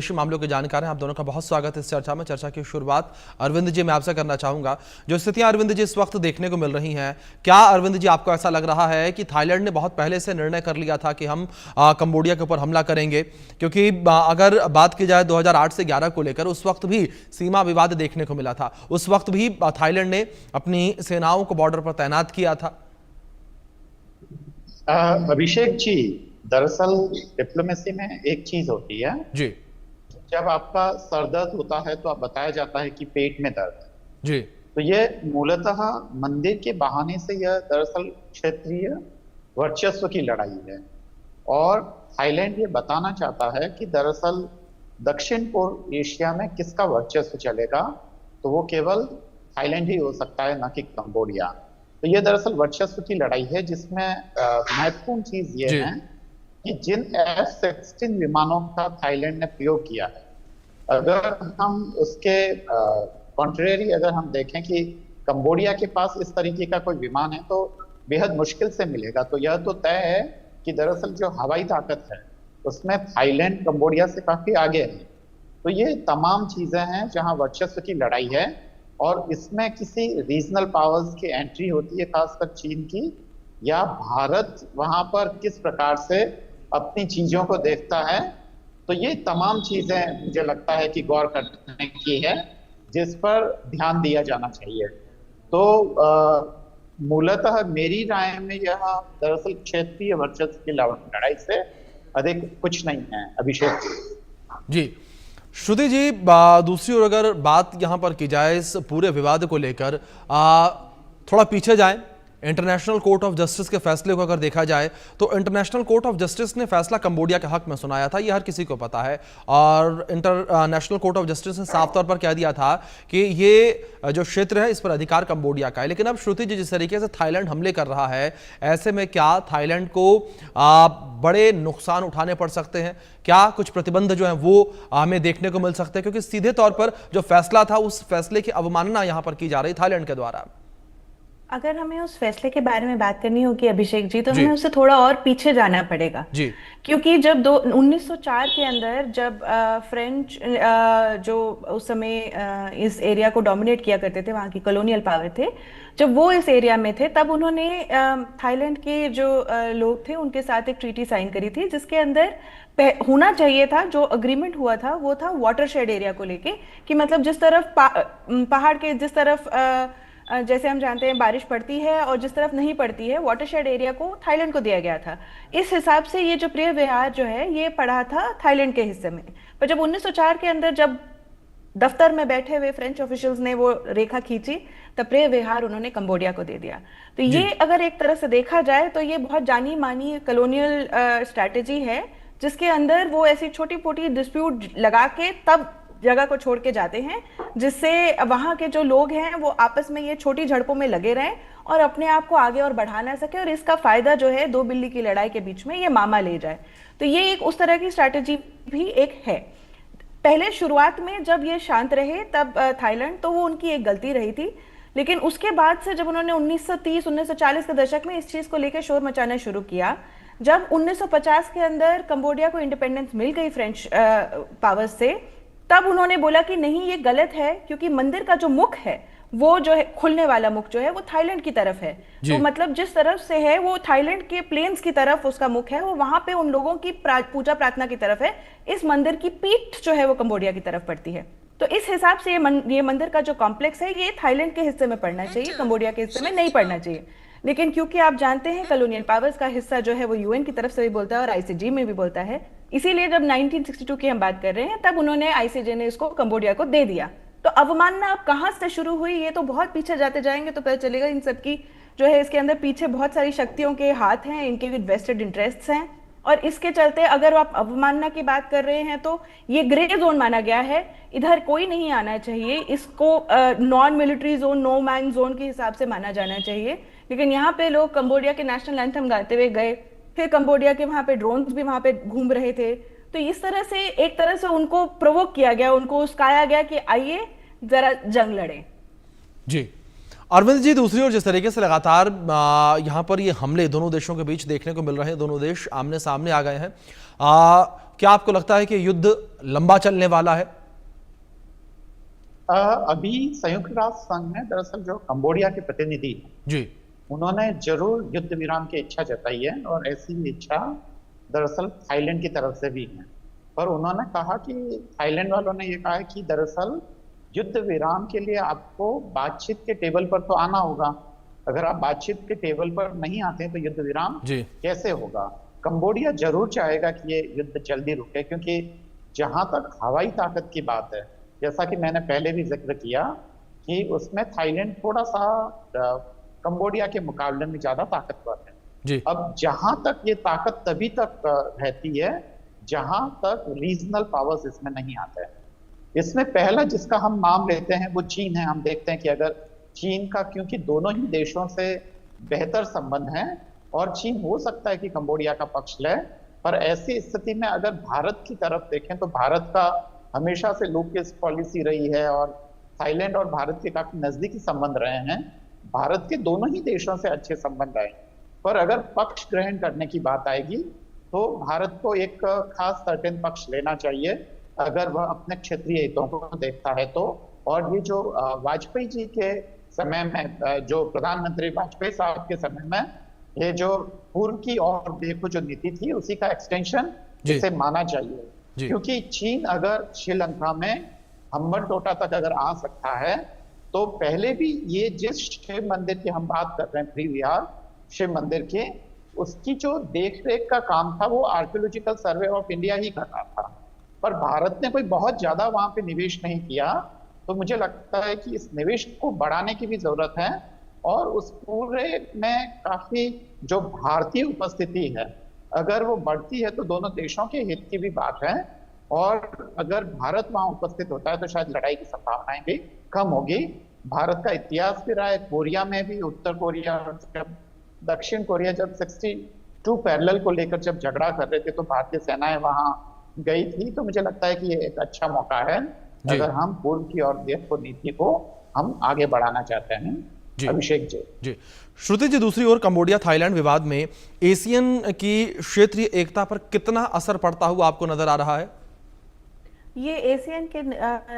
मामलों के जानकार हैं। आप दोनों का बहुत स्वागत है इस चर्चा में। चर्चा की शुरुआत अरविंद जी मैं आपसे करना चाहूंगा। जो स्थितियां अरविंद जी इस वक्त देखने को मिल रही हैं, क्या अरविंद जी आपको ऐसा लग रहा है कि थाईलैंड ने बहुत पहले से निर्णय कर लिया था कि हम कंबोडिया के ऊपर हमला करेंगे? क्योंकि अगर बात की जाए 2008 से 11 को लेकर, उस वक्त भी सीमा विवाद देखने को मिला था। उस वक्त भी थाईलैंड ने अपनी सेनाओं को बॉर्डर पर तैनात किया था। अभिषेक जी, दरअसल डिप्लोमेसी में एक चीज होती है, जी जब आपका सर दर्द होता है तो आप बताया जाता है कि पेट में दर्द है। जी तो ये मूलतः मंदिर के बहाने से यह दरअसल क्षेत्रीय वर्चस्व की लड़ाई है। और थाईलैंड ये बताना चाहता है कि दरअसल दक्षिण पूर्व एशिया में किसका वर्चस्व चलेगा, तो वो केवल थाईलैंड ही हो सकता है, न कि कंबोडिया। तो ये दरअसल वर्चस्व की लड़ाई है, जिसमें महत्वपूर्ण चीज ये जी है कि जिन F-16 विमानों का थाईलैंड ने प्रयोग किया है, अगर हम उसके कॉन्ट्रेरी अगर हम देखें कि कंबोडिया के पास इस तरीके का कोई विमान है तो बेहद मुश्किल से मिलेगा। तो यह तो तय है कि दरअसल जो हवाई ताकत है उसमें थाईलैंड कंबोडिया से काफी आगे है। तो ये तमाम चीजें हैं जहां वर्चस्व की लड़ाई है, और इसमें किसी रीजनल पावर्स की एंट्री होती है, खासकर चीन की, या भारत वहां पर किस प्रकार से अपनी चीजों को देखता है। तो ये तमाम चीजें मुझे लगता है कि गौर करने की है, जिस पर ध्यान दिया जाना चाहिए। तो मूलतः मेरी राय में यह दरअसल क्षेत्रीय वर्चस्व की लड़ाई से अधिक कुछ नहीं है, अभिषेक जी। जी श्रुति जी, दूसरी ओर अगर बात यहां पर की जाए इस पूरे विवाद को लेकर, थोड़ा पीछे जाएं, इंटरनेशनल कोर्ट ऑफ जस्टिस के फैसले को अगर देखा जाए तो इंटरनेशनल कोर्ट ऑफ जस्टिस ने फैसला कंबोडिया के हक में सुनाया था, यह हर किसी को पता है। और इंटरनेशनल कोर्ट ऑफ जस्टिस ने साफ तौर पर कह दिया था कि ये जो क्षेत्र है इस पर अधिकार कंबोडिया का है। लेकिन अब श्रुति जी, जिस तरीके से थाईलैंड हमले कर रहा है, ऐसे में क्या थाईलैंड को बड़े नुकसान उठाने पड़ सकते हैं? क्या कुछ प्रतिबंध जो है वो हमें देखने को मिल सकते हैं? क्योंकि सीधे तौर पर जो फैसला था उस फैसले की अवमानना यहां पर की जा रही थाईलैंड के द्वारा। अगर हमें उस फैसले के बारे में बात करनी होगी अभिषेक जी, तो जी हमें उससे थोड़ा और पीछे जाना पड़ेगा। जी क्योंकि जब 1904 के अंदर जब फ्रेंच जो उस समय इस एरिया को डोमिनेट किया करते थे, वहाँ की कॉलोनियल पावर थे, जब वो इस एरिया में थे, तब उन्होंने थाईलैंड के जो लोग थे उनके साथ एक ट्रीटी साइन करी थी, जिसके अंदर होना चाहिए था, जो अग्रीमेंट हुआ था वो था वाटरशेड एरिया को लेके, कि मतलब जिस तरफ पहाड़ के जिस तरफ जैसे हम जानते हैं बारिश पड़ती है और जिस तरफ नहीं पड़ती है, वाटरशेड एरिया को थाईलैंड को दिया गया था। इस हिसाब से ये जो प्रिय विहार जो है ये पड़ा था थाईलैंड के हिस्से में। पर जब 1904 के अंदर जब दफ्तर में बैठे हुए फ्रेंच ऑफिशियल्स ने वो रेखा खींची, तब प्रिय विहार उन्होंने कंबोडिया को दे दिया। तो ये अगर एक तरह से देखा जाए तो ये बहुत जानी मानी कॉलोनियल स्ट्रैटेजी है, जिसके अंदर वो ऐसी छोटी मोटी डिस्प्यूट लगा के तब जगह को छोड़ के जाते हैं, जिससे वहां के जो लोग हैं वो आपस में ये छोटी झड़पों में लगे रहें और अपने आप को आगे और बढ़ा ना सके, और इसका फायदा जो है दो बिल्ली की लड़ाई के बीच में ये मामा ले जाए। तो ये एक उस तरह की स्ट्रैटेजी भी एक है। पहले शुरुआत में जब ये शांत रहे तब थाईलैंड, तो वो उनकी एक गलती रही थी। लेकिन उसके बाद से जब उन्होंने 1930-1940 के दशक में इस चीज को लेकर शोर मचाना शुरू किया, जब 1950 के अंदर कंबोडिया को इंडिपेंडेंस मिल गई फ्रेंच पावर्स से, तब उन्होंने बोला कि नहीं ये गलत है, क्योंकि मंदिर का जो मुख है वो जो है खुलने वाला मुख जो है वो थाईलैंड की तरफ है। तो मतलब जिस तरफ से है वो थाईलैंड के प्लेन्स की तरफ उसका मुख है, वो वहां पे उन लोगों की पूजा प्रार्थना की तरफ है। इस मंदिर की पीठ जो है वो कंबोडिया की तरफ पड़ती है। तो इस हिसाब से ये मंदिर का जो कॉम्प्लेक्स है ये थाईलैंड के हिस्से में पड़ना चाहिए, कंबोडिया के हिस्से में नहीं पड़ना चाहिए। लेकिन क्योंकि आप जानते हैं कॉलोनियल पावर्स का हिस्सा जो है वो यूएन की तरफ से भी बोलता है और आईसीजे में भी बोलता है, इसीलिए जब 1962 की हम बात कर रहे हैं तब उन्होंने आईसीजे ने इसको कंबोडिया को दे दिया। तो अवमानना अब कहां से शुरू हुई, ये तो बहुत पीछे जाते जाएंगे तो पता चलेगा। इन सब की जो है इसके अंदर पीछे बहुत सारी शक्तियों के हाथ हैं, इनके वेस्टेड इंटरेस्ट्स हैं, और इसके चलते अगर आप अवमानना की बात कर रहे हैं तो ये ग्रे जोन माना गया है, इधर कोई नहीं आना चाहिए, इसको non military zone, no man zone के हिसाब से माना जाना चाहिए। लेकिन यहाँ पे लोग कंबोडिया के नेशनल एंथम गाते हुए गए, फिर कंबोडिया के वहां पे ड्रोन्स भी वहां पे घूम रहे थे। तो इस तरह से एक तरह से उनको प्रोवोक किया गया, उनको उस्काया गया कि आइए जरा जंग लड़े। जी अरविंद जी, दूसरी ओर जिस तरीके से लगातार यहाँ पर ये हमले दोनों देशों के बीच देखने को मिल रहे हैं, दोनों देश आमने सामने आ गए हैं, क्या आपको लगता है कि युद्ध लंबा चलने वाला है? अभी संयुक्त राष्ट्र संघ में दरअसल जो कंबोडिया के प्रतिनिधि हैं, जी उन्होंने जरूर युद्ध विराम की इच्छा जताई है, और ऐसी ही इच्छा दरअसल थाईलैंड की तरफ से भी है। पर उन्होंने कहा कि थाईलैंड वालों ने ये कहा है कि दरअसल युद्ध विराम के लिए आपको बातचीत के टेबल पर तो आना होगा। अगर आप बातचीत के टेबल पर नहीं आते हैं तो युद्ध विराम जी कैसे होगा? कंबोडिया जरूर चाहेगा कि ये युद्ध जल्दी रुके, क्योंकि जहां तक हवाई ताकत की बात है, जैसा कि मैंने पहले भी जिक्र किया कि उसमें थाईलैंड थोड़ा सा कंबोडिया के मुकाबले में ज्यादा ताकतवर है। जी अब जहां तक ये ताकत तभी तक रहती है जहां तक रीजनल पावर्स इसमें नहीं आते हैं। इसमें पहला जिसका हम नाम लेते हैं वो चीन है। हम देखते हैं कि अगर चीन का, क्योंकि दोनों ही देशों से बेहतर संबंध हैं और चीन हो सकता है कि कंबोडिया का पक्ष ले, पर ऐसी स्थिति में अगर भारत की तरफ देखें तो भारत का हमेशा से लुक ईस्ट पॉलिसी रही है और थाईलैंड और भारत के काफी नजदीकी संबंध रहे हैं। भारत के दोनों ही देशों से अच्छे संबंध आए, पर अगर पक्ष ग्रहण करने की बात आएगी तो भारत को एक खास सर्टेन पक्ष लेना चाहिए अगर वह अपने क्षेत्रीय हितों को देखता है तो। और ये जो वाजपेयी जी के समय में, जो प्रधानमंत्री वाजपेयी साहब के समय में, ये जो पूर्व की और देखो जो नीति थी उसी का एक्सटेंशन इसे माना चाहिए। क्योंकि चीन अगर श्रीलंका में हम्बनटोटा तक अगर आ सकता है तो पहले भी ये जिस शिव मंदिर की हम बात कर रहे हैं, त्रिविहार शिव मंदिर के, उसकी जो देख रेख का काम था वो आर्कियोलॉजिकल सर्वे ऑफ इंडिया ही कर रहा था, पर भारत ने कोई बहुत ज्यादा वहां पे निवेश नहीं किया। तो मुझे लगता है कि इस निवेश को बढ़ाने की भी जरूरत है, और उस पूरे में काफी जो भारतीय उपस्थिति है अगर वो बढ़ती है तो दोनों देशों के हित की भी बात है, और अगर भारत वहां उपस्थित होता है तो शायद लड़ाई की संभावनाएं भी कम होगी। भारत का इतिहास भी रहा है, कोरिया में भी, उत्तर कोरिया जब, दक्षिण कोरिया जब 62 पैरेलल को लेकर जब झगड़ा कर रहे थे तो भारतीय सेनाएं वहां गई थी। तो मुझे लगता है कि ये एक अच्छा मौका है अगर हम पूर्व की और देखो नीति को हम आगे बढ़ाना चाहते हैं। अभिषेक जी। श्रुति जी, दूसरी ओर कंबोडिया थाईलैंड विवाद में एशियन की क्षेत्रीय एकता पर कितना असर पड़ता हुआ आपको नजर आ रहा है? ये एशियन के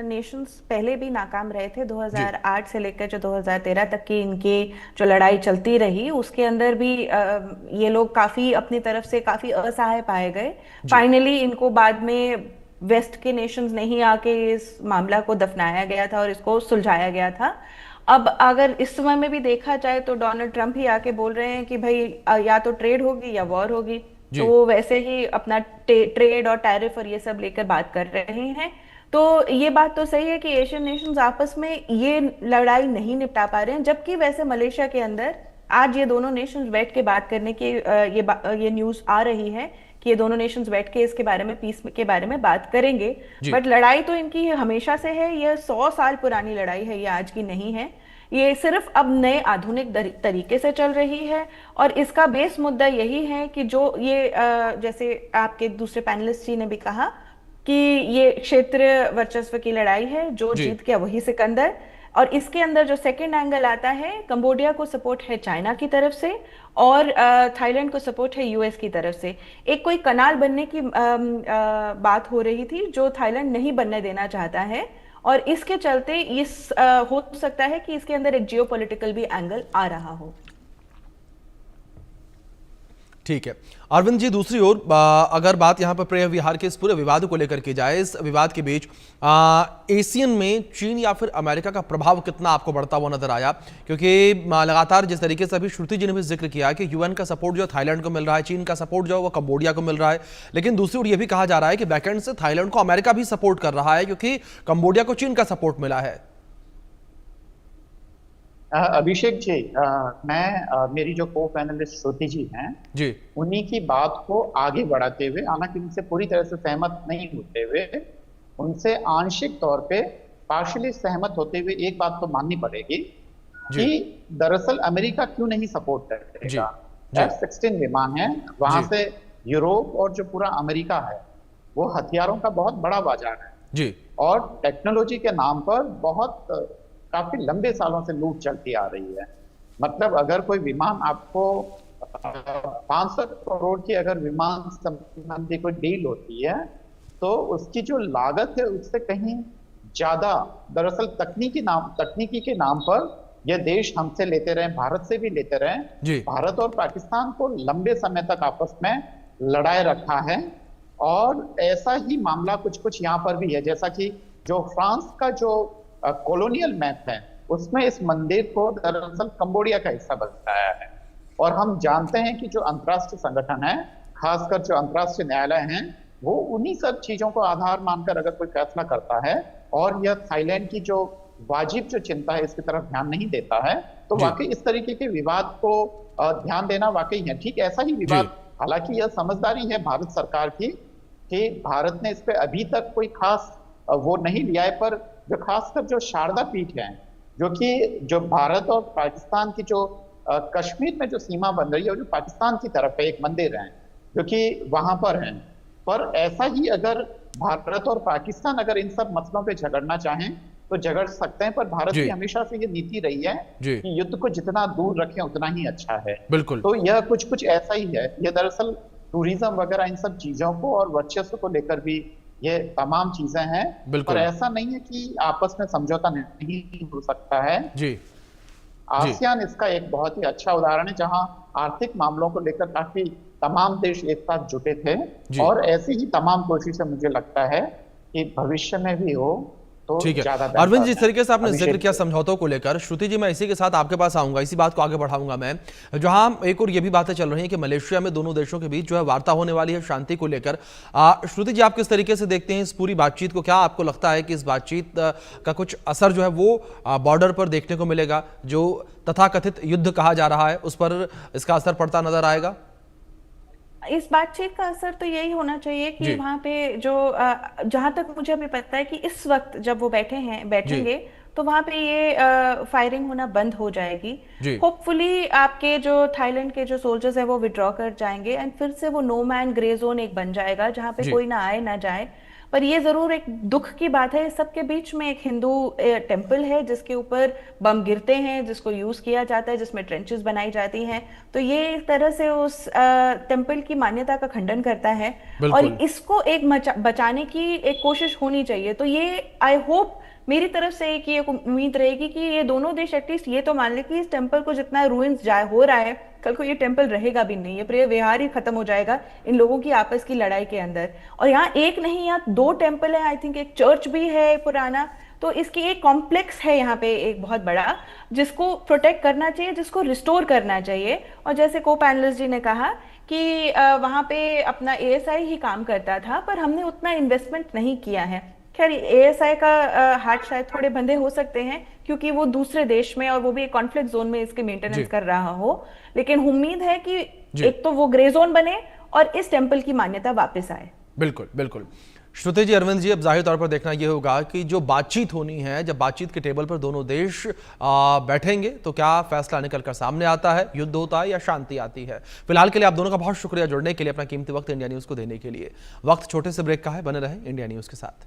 नेशंस पहले भी नाकाम रहे थे। 2008 से लेकर जो 2013 तक की इनकी जो लड़ाई चलती रही उसके अंदर भी ये लोग काफी अपनी तरफ से काफी असहाय पाए गए। फाइनली इनको बाद में वेस्ट के नेशंस ने ही आके इस मामला को दफनाया गया था और इसको सुलझाया गया था। अब अगर इस समय में भी देखा जाए तो डोनाल्ड ट्रंप ही आके बोल रहे हैं कि भाई या तो ट्रेड होगी या वॉर होगी, तो वो वैसे ही अपना ट्रेड और टैरिफ और ये सब लेकर बात कर रहे हैं। तो ये बात तो सही है कि एशियन नेशंस आपस में ये लड़ाई नहीं निपटा पा रहे हैं, जबकि वैसे मलेशिया के अंदर आज ये दोनों नेशंस बैठ के बात करने की ये न्यूज आ रही है कि ये दोनों नेशंस बैठ के इसके बारे में, पीस के बारे में बात करेंगे। बट लड़ाई तो इनकी हमेशा से है, यह 100 साल पुरानी लड़ाई है, ये आज की नहीं है। ये सिर्फ अब नए आधुनिक तरीके से चल रही है, और इसका बेस मुद्दा यही है कि जो ये जैसे आपके दूसरे पैनलिस्ट जी ने भी कहा कि ये क्षेत्रीय वर्चस्व की लड़ाई है, जो जीत गया वही सिकंदर। और इसके अंदर जो सेकंड एंगल आता है, कंबोडिया को सपोर्ट है चाइना की तरफ से और थाईलैंड को सपोर्ट है यूएस की तरफ से। एक कोई कनाल बनने की बात हो रही थी जो थाईलैंड नहीं बनने देना चाहता है, और इसके चलते इस हो सकता है कि इसके अंदर एक जियोपॉलिटिकल भी एंगल आ रहा हो। ठीक है अरविंद जी, दूसरी ओर अगर बात यहाँ पर प्रेम विहार के इस पूरे विवाद को लेकर की जाए, इस विवाद के बीच एशियन में चीन या फिर अमेरिका का प्रभाव कितना आपको बढ़ता हुआ नजर आया? क्योंकि लगातार जिस तरीके से अभी श्रुति जी ने भी जिक्र किया कि यूएन का सपोर्ट जो थाईलैंड को मिल रहा है, चीन का सपोर्ट जो है वो कंबोडिया को मिल रहा है, लेकिन दूसरी ओर ये भी कहा जा रहा है कि बैकएंड से थाईलैंड को अमेरिका भी सपोर्ट कर रहा है क्योंकि कंबोडिया को चीन का सपोर्ट मिला है। अभिषेक जी, मेरी जो को पैनलिस्ट श्रुति जी हैं जी, उन्हीं की बात को आगे बढ़ाते हुए, हालांकि उनसे पूरी तरह से सहमत नहीं होते हुए, उनसे आंशिक तौर पे पार्शली सहमत होते हुए एक बात तो माननी पड़ेगी कि दरअसल अमेरिका क्यों नहीं सपोर्ट करेगा। F-16 विमान है, वहां से यूरोप और जो पूरा अमेरिका है वो हथियारों का बहुत बड़ा बाजार है जी, और टेक्नोलॉजी के नाम पर बहुत काफी लंबे सालों से लूट चलती आ रही है। मतलब अगर कोई विमान आपको 500 करोड़ की अगर विमान संबंधी कोई डील होती है तो उसकी जो लागत है उससे कहीं ज्यादा, दरअसल तकनीकी के नाम पर यह देश हमसे लेते रहे, भारत से भी लेते रहे। जी। भारत और पाकिस्तान को लंबे समय तक आपस में लड़ाए रखा है। और ऐसा ही मामला कुछ कुछ यहाँ पर भी है, जैसा कि जो फ्रांस का जो कॉलोनियल मैप है उसमें इस मंदिर को दरअसल कंबोडिया का हिस्सा बताया है। और हम जानते हैं कि जो अंतर्राष्ट्रीय संगठन है, खासकर जो अंतर्राष्ट्रीय न्यायालय हैं, वो उन्हीं सब चीजों को आधार मानकर अगर कोई फैसला करता है और यह थाईलैंड की जो वाजिब जो चिंता है इसकी तरफ ध्यान नहीं देता है, तो वाकई इस तरीके के विवाद को ध्यान देना वाकई है। ठीक ऐसा ही विवाद, हालांकि यह समझदारी है भारत सरकार की कि भारत ने इस पे अभी तक कोई खास वो नहीं लिया है, पर जो खासकर जो शारदा पीठ है, जो कि जो भारत और पाकिस्तान की जो कश्मीर में जो सीमा बन रही है, और जो पाकिस्तान की तरफ है एक मंदिर है जो कि वहां पर है। पर ऐसा ही अगर भारत और पाकिस्तान अगर इन सब मसलों पे झगड़ना चाहें तो झगड़ सकते हैं, पर भारत की हमेशा से ये नीति रही है कि युद्ध को जितना दूर रखें उतना ही अच्छा है। बिल्कुल। तो यह कुछ कुछ ऐसा ही है। ये दरअसल टूरिज्म वगैरह इन सब चीजों को और वर्चस्व को लेकर भी ये तमाम चीजें हैं, पर ऐसा नहीं है कि आपस में समझौता नहीं हो सकता है। जी। आसियान इसका एक बहुत ही अच्छा उदाहरण है, जहां आर्थिक मामलों को लेकर काफी तमाम देश एक साथ जुटे थे, और ऐसी ही तमाम कोशिशें मुझे लगता है कि भविष्य में भी हो तो ठीक है। ज्यादा। अरविंद, जिस तरीके से आपने जिक्र किया समझौतों को लेकर, श्रुति जी मैं इसी के साथ आपके पास आऊंगा, इसी बात को आगे बढ़ाऊंगा मैं, जहां एक और ये भी बातें चल रही हैं कि मलेशिया में दोनों देशों के बीच जो है वार्ता होने वाली है शांति को लेकर। श्रुति जी, आप किस तरीके से देखते हैं इस पूरी बातचीत को? क्या आपको लगता है कि इस बातचीत का कुछ असर जो है वो बॉर्डर पर देखने को मिलेगा? जो तथाकथित युद्ध कहा जा रहा है उस पर इसका असर पड़ता नजर आएगा? इस बातचीत का असर तो यही होना चाहिए कि वहां पे जो जहां तक मुझे अभी पता है कि इस वक्त जब वो बैठेंगे तो वहां पे ये फायरिंग होना बंद हो जाएगी। होपफुली आपके जो थाईलैंड के जो सोल्जर्स हैं वो विड्रॉ कर जाएंगे एंड फिर से वो नो मैन ग्रे जोन एक बन जाएगा जहां पे कोई ना आए ना जाए। पर ये जरूर एक दुख की बात है, सबके बीच में एक हिंदू टेम्पल है जिसके ऊपर बम गिरते हैं, जिसको यूज किया जाता है, जिसमें ट्रेंचेस बनाई जाती हैं। तो ये एक तरह से उस टेम्पल की मान्यता का खंडन करता है और इसको एक बचाने की एक कोशिश होनी चाहिए। तो ये आई होप, मेरी तरफ से एक ये उम्मीद रहेगी कि ये दोनों देश एटलीस्ट ये तो मान ले कि इस टेम्पल को जितना रुइंस हो रहा है, कल को ये टेम्पल रहेगा भी नहीं, ये व्यवहार ही खत्म हो जाएगा इन लोगों की आपस की लड़ाई के अंदर। और यहाँ एक नहीं, यहाँ 2 टेम्पल है, आई थिंक एक चर्च भी है पुराना, तो इसकी एक कॉम्प्लेक्स है यहाँ पे एक बहुत बड़ा, जिसको प्रोटेक्ट करना चाहिए, जिसको रिस्टोर करना चाहिए। और जैसे को पैनलिस्ट जी ने कहा कि वहां पे अपना ASI ही काम करता था, पर हमने उतना इन्वेस्टमेंट नहीं किया है। खैर ASI का हाथ शायद थोड़े बंधे हो सकते हैं क्योंकि वो दूसरे देश में और वो भी एक कॉन्फ्लिक्ट जोन में इसके मेंटेनेंस कर रहा हो, लेकिन उम्मीद है कि एक तो वो ग्रे जोन बने और इस टेम्पल की मान्यता वापस आए। बिल्कुल बिल्कुल। श्रुति जी, अरविंद जी, अब जाहिर तौर पर देखना यह होगा कि जो बातचीत होनी है, जब बातचीत के टेबल पर दोनों देश बैठेंगे तो क्या फैसला निकलकर सामने आता है, युद्ध होता है या शांति आती है। फिलहाल के लिए आप दोनों का बहुत शुक्रिया जुड़ने के लिए, अपना कीमती वक्त इंडिया न्यूज को देने के लिए। वक्त छोटे से ब्रेक का है, बने रहें इंडिया न्यूज के साथ।